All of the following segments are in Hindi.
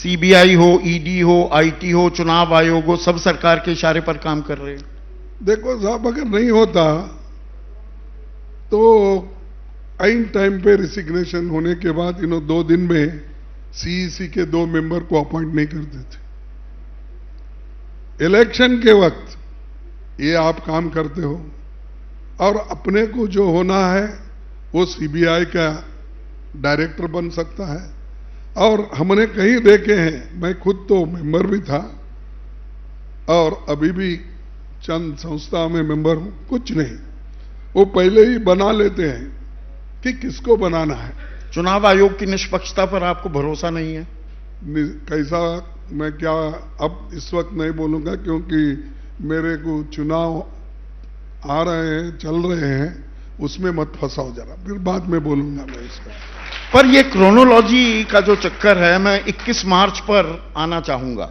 सीबीआई हो, ईडी हो, आईटी हो, चुनाव आयोग हो, सब सरकार के इशारे पर काम कर रहे हैं। देखो साहब, अगर नहीं होता तो आइन टाइम पे रिसिग्नेशन होने के बाद 2 दिन में सीईसी के 2 मेंबर को अपॉइंट नहीं करते थे। इलेक्शन के वक्त ये आप काम करते हो, और अपने को जो होना है वो सीबीआई का डायरेक्टर बन सकता है। और हमने कहीं देखे हैं, मैं खुद तो मेंबर भी था और अभी भी चंद संस्था में मेंबर हूं, कुछ नहीं, वो पहले ही बना लेते हैं कि किसको बनाना है। चुनाव आयोग की निष्पक्षता पर आपको भरोसा नहीं है? कैसा, मैं क्या अब इस वक्त नहीं बोलूंगा, क्योंकि मेरे को चुनाव आ रहे हैं, चल रहे हैं, उसमें मत फंसाओ जरा, फिर बाद में बोलूंगा मैं इसका। पर ये क्रोनोलॉजी का जो चक्कर है, मैं 21 मार्च पर आना चाहूंगा।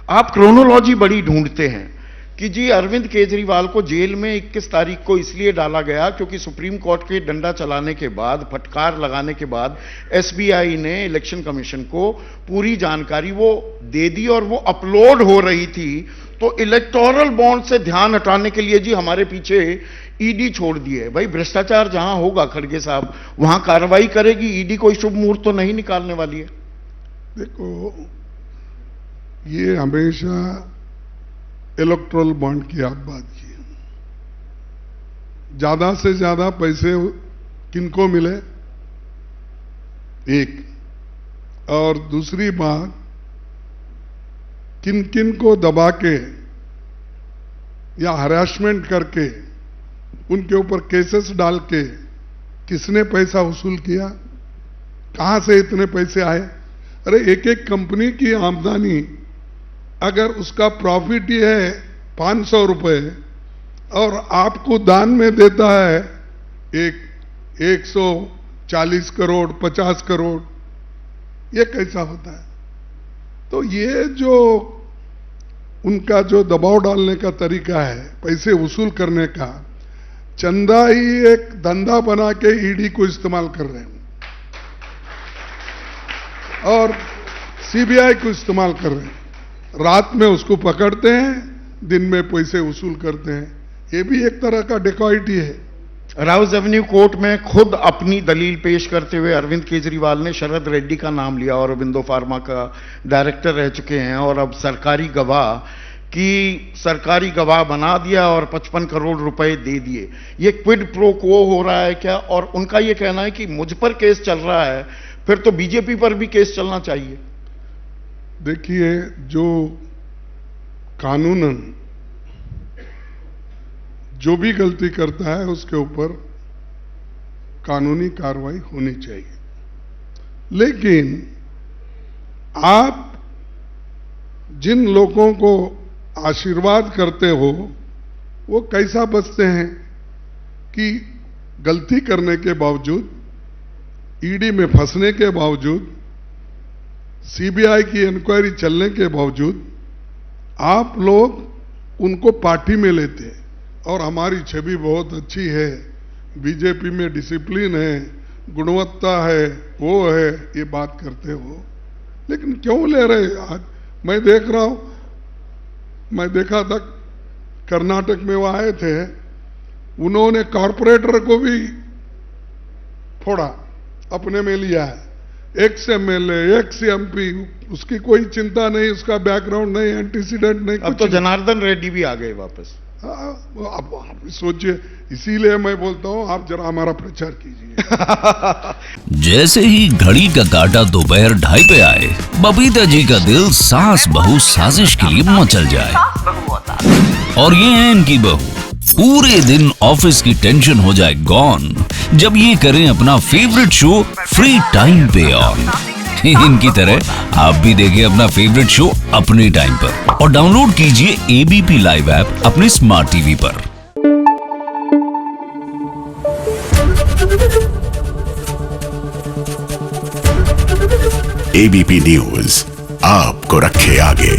आप क्रोनोलॉजी बड़ी ढूंढते हैं कि जी अरविंद केजरीवाल को जेल में 21 तारीख को इसलिए डाला गया क्योंकि सुप्रीम कोर्ट के डंडा चलाने के बाद, फटकार लगाने के बाद एसबीआई ने इलेक्शन कमीशन को पूरी जानकारी वो दे दी और वो अपलोड हो रही थी। तो इलेक्टोरल बॉन्ड से ध्यान हटाने के लिए जी हमारे पीछे ईडी छोड़ दिए। भाई भ्रष्टाचार जहां होगा खड़गे साहब, वहां कार्रवाई करेगी ईडी, कोई शुभ मुहूर्त तो नहीं निकालने वाली है। देखो, ये हमेशा इलेक्टोरल बॉन्ड की आप बात की, ज्यादा से ज्यादा पैसे किनको मिले, एक, और दूसरी बात, किन किन को दबा के या हरासमेंट करके उनके ऊपर केसेस डाल के किसने पैसा वसूल किया, कहां से इतने पैसे आए। अरे एक एक कंपनी की आमदनी, अगर उसका प्रॉफिट ही है 500 रुपए और आपको दान में देता है 140 करोड़ 50 करोड़, ये कैसा होता है। तो ये जो उनका जो दबाव डालने का तरीका है, पैसे वसूल करने का, चंदा ही एक धंधा बना के ईडी को इस्तेमाल कर रहे हैं और सीबीआई को इस्तेमाल कर रहे हैं। रात में उसको पकड़ते हैं, दिन में पैसे वसूल करते हैं। ये भी एक तरह का डेकॉइटी है। राउज एवेन्यू कोर्ट में खुद अपनी दलील पेश करते हुए अरविंद केजरीवाल ने शरद रेड्डी का नाम लिया और अरविंदो फार्मा का डायरेक्टर रह चुके हैं, और अब सरकारी गवाह बना दिया और 55 करोड़ रुपए दे दिए। ये क्विड प्रो क्वो हो रहा है क्या? और उनका ये कहना है कि मुझ पर केस चल रहा है, फिर तो बीजेपी पर भी केस चलना चाहिए। देखिए, जो कानूनन जो भी गलती करता है उसके ऊपर कानूनी कार्रवाई होनी चाहिए, लेकिन आप जिन लोगों को आशीर्वाद करते हो वो कैसा बचते हैं कि गलती करने के बावजूद, ईडी में फंसने के बावजूद, सीबीआई की इंक्वायरी चलने के बावजूद आप लोग उनको पार्टी में लेते हैं। और हमारी छवि बहुत अच्छी है, बीजेपी में डिसिप्लिन है, गुणवत्ता है, वो है, ये बात करते हो, लेकिन क्यों ले रहे? आज मैं देख रहा हूं, मैं देखा था कर्नाटक में वो आए थे, उन्होंने कॉरपोरेटर को भी फोड़ा, अपने में लिया है, एक्स एमएलए, एक्स एमपी, उसकी कोई चिंता नहीं, उसका बैकग्राउंड नहीं, एंटीसीडेंट नहीं। अब तो जनार्दन रेड्डी भी आ गए वापस। अब सोचिए, इसीलिए मैं बोलता हूं आप जरा हमारा प्रचार कीजिए। जैसे ही घड़ी का काटा दोपहर 2:30 पे आए, बबीता जी का दिल सास बहू साजिश के लिए मचल जाए। और ये है इनकी बहू, पूरे दिन ऑफिस की टेंशन हो जाए गॉन जब ये करें अपना फेवरेट शो फ्री टाइम पे ऑन। इनकी तरह आप भी देखिए अपना फेवरेट शो अपने टाइम पर और डाउनलोड कीजिए एबीपी लाइव ऐप अपने स्मार्ट टीवी पर। एबीपी न्यूज आपको रखे आगे।